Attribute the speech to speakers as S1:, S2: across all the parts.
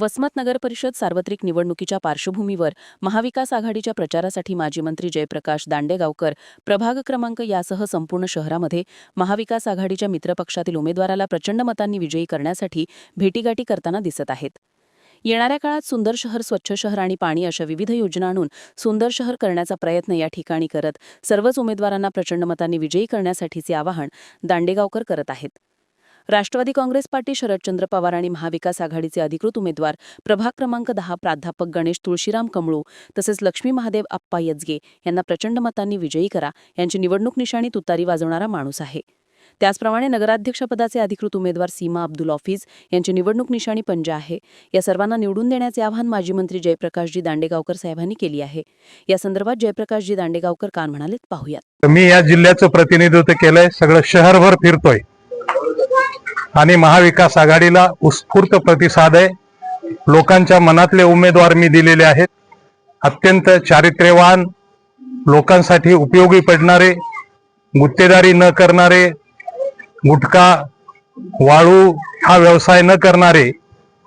S1: वसमत नगर परिषद सार्वत्रिक निवडणुकीच्या पार्श्वभूमीवर महाविकास आघाडीच्या प्रचारासाठी माजी मंत्री जयप्रकाश दांडेगावकर प्रभाग क्रमांक यासह संपूर्ण शहरामध्ये महाविकास आघाडीच्या मित्रपक्षातील उमेदवाराला प्रचंड मतांनी विजयी करण्यासाठी भेटीगाठी करताना दिसत आहेत। येणाऱ्या काळात सुंदर शहर, स्वच्छ शहर आणि पाणी अशा विविध योजना आणून सुंदर शहर करण्याचा प्रयत्न या ठिकाणी करत सर्वच उमेदवारांना प्रचंड मतांनी विजयी करण्यासाठीचे आवाहन दांडेगावकर करत आहेत। राष्ट्रवादी काँग्रेस पार्टी शरदचंद्र पवार आणि महाविकास आघाडीचे अधिकृत उमेदवार प्रभाग क्रमांक 10 प्राध्यापक गणेश तुळशीराम कमळू तसेच लक्ष्मी महादेव आप्पा यजगे यांना प्रचंड मतांनी विजयी करा यांची निवडणूक निशाणी तुतारी वाजवणारा माणूस आहे। त्याचप्रमाणे नगराध्यक्षपदाचे अधिकृत उमेदवार सीमा अब्दुल हफीज यांची निवडणूक निशाणी पंजा आहे। या सर्वांना निवडून देण्याचे आवाहन माजी मंत्री जयप्रकाशजी दांडेगावकर साहेबांनी केली आहे। या संदर्भात जयप्रकाशजी दांडेगावकर काय म्हणालेत पाहूयात।
S2: मी या जिल्ह्याचं प्रतिनिधित्व केलंय, सगळं शहरभर फिरतोय आणि महाविकास आघाडीला उत्स्फूर्त प्रतिसाद आहे। लोकांच्या मनातले उमेदवार मी दिलेले आहेत। अत्यंत चारित्र्यवान, लोकांसाठी उपयोगी पडणारे, गुत्तेदारी न करणारे, गुटखा वाळू हा व्यवसाय न करणारे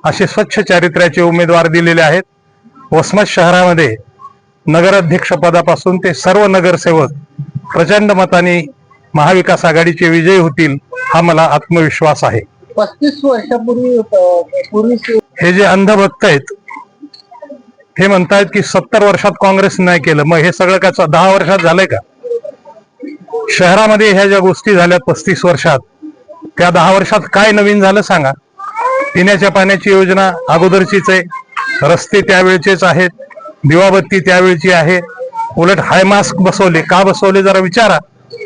S2: असे स्वच्छ चारित्र्याचे उमेदवार दिलेले आहेत। वसमत शहरामध्ये नगराध्यक्षपदापासून ते सर्व नगरसेवक प्रचंड मताने महाविकास आघाडीचे विजयी होतील हा मला आत्मविश्वास आहे।
S3: 35 वर्षापूर्वी
S2: हे जे अंधभक्त आहेत हे म्हणतायत की 70 वर्षात काँग्रेस नाही केलं, मग हे सगळं का 10 वर्षात झालंय का? शहरामध्ये ह्या ज्या गोष्टी झाल्या 35 वर्षात, त्या 10 वर्षात काय नवीन झालं सांगा? पिण्याच्या पाण्याची योजना अगोदरचीच आहे, रस्ते त्यावेळचेच आहेत, दिवाबत्ती त्यावेळची आहे, उलट हाय मास्क बसवले का बसवले जरा विचारा।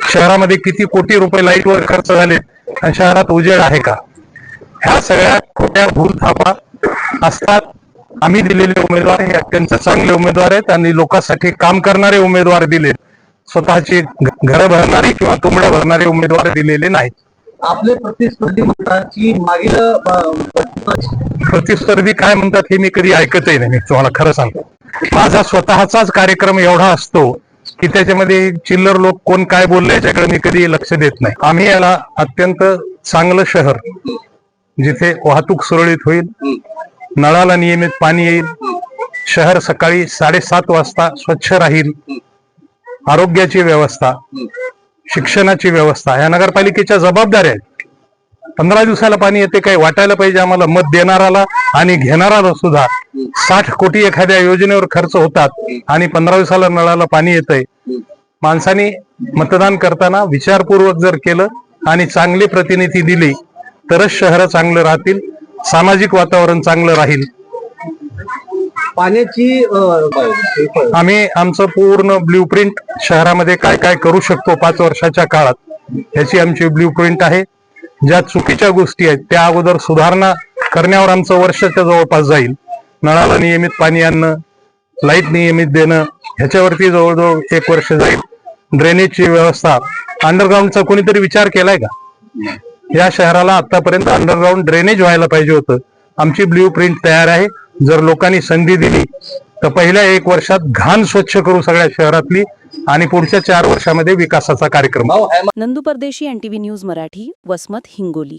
S2: शहरामध्ये किती कोटी रुपये लाईटवर खर्च झाले आणि शहरात उजेड आहे का? ह्या सगळ्या खोट्या भूलथापा असतात। आम्ही दिलेले उमेदवार हे अत्यंत चांगले उमेदवार आहेत आणि लोकांसाठी काम करणारे उमेदवार दिले, स्वतःची घरं भरणारे किंवा तुंबडं भरणारे उमेदवार दिलेले नाहीत।
S3: आपले प्रतिस्पर्धी म्हणतात की मागील
S2: प्रतिस्पर्धी काय म्हणतात हे मी कधी ऐकतही नाही। मी तुम्हाला खरं सांगतो, माझा स्वतःचाच कार्यक्रम एवढा असतो की त्याच्यामध्ये चिल्लर लोक कोण काय बोलले याच्याकडे मी कधी लक्ष देत नाही। आम्ही याला अत्यंत चांगलं शहर, जिथे वाहतूक सुरळीत होईल, नळाला नियमित पाणी येईल, शहर सकाळी 7:30 वाजता स्वच्छ राहील, आरोग्याची व्यवस्था, शिक्षणाची व्यवस्था या नगरपालिकेच्या जबाबदाऱ्या आहेत। 15 दिवसाला पाणी येते काय वाटायला पाहिजे आम्हाला, मत देणाराला आणि घेणाराला सुद्धा। 60 कोटी एखाद्या योजनेवर खर्च होतात आणि 15 दिवसाला नळाला पाणी येतंय। माणसाने मतदान करताना विचारपूर्वक जर केलं आणि चांगले प्रतिनिधी दिले तरच शहर चांगलं राहतील, सामाजिक वातावरण चांगलं राहील।
S3: पाण्याची
S2: आम्ही आमचं पूर्ण ब्ल्यूप्रिंट शहरामध्ये काय काय करू शकतो 5 वर्षाच्या काळात याची आमची ब्ल्यूप्रिंट आहे। ज्या चुकीच्या गोष्टी आहेत त्या अगोदर सुधारणा करण्यावर आमचं वर्षाच्या जवळपास जाईल। नळाला नियमित पाणी आणणं, लाईट नियमित देणं ह्याच्यावरती जवळजवळ 1 वर्ष जाईल। ड्रेनेजची व्यवस्था, अंडरग्राऊंडचा कोणीतरी विचार केलाय का? या शहराला आतापर्यंत अंडरग्राऊंड ड्रेनेज व्हायला पाहिजे होतं। आमची ब्ल्यूप्रिंट तयार आहे। जर लोकांनी संधी दिली तर पहिल्या 1 वर्षात घाण स्वच्छ करू सगळ्या शहरातली आणि पुढच्या 4 वर्षामध्ये विकासाचा कार्यक्रम।
S1: नंदू परदेशी, NTV न्यूज मराठी, वसमत, हिंगोली।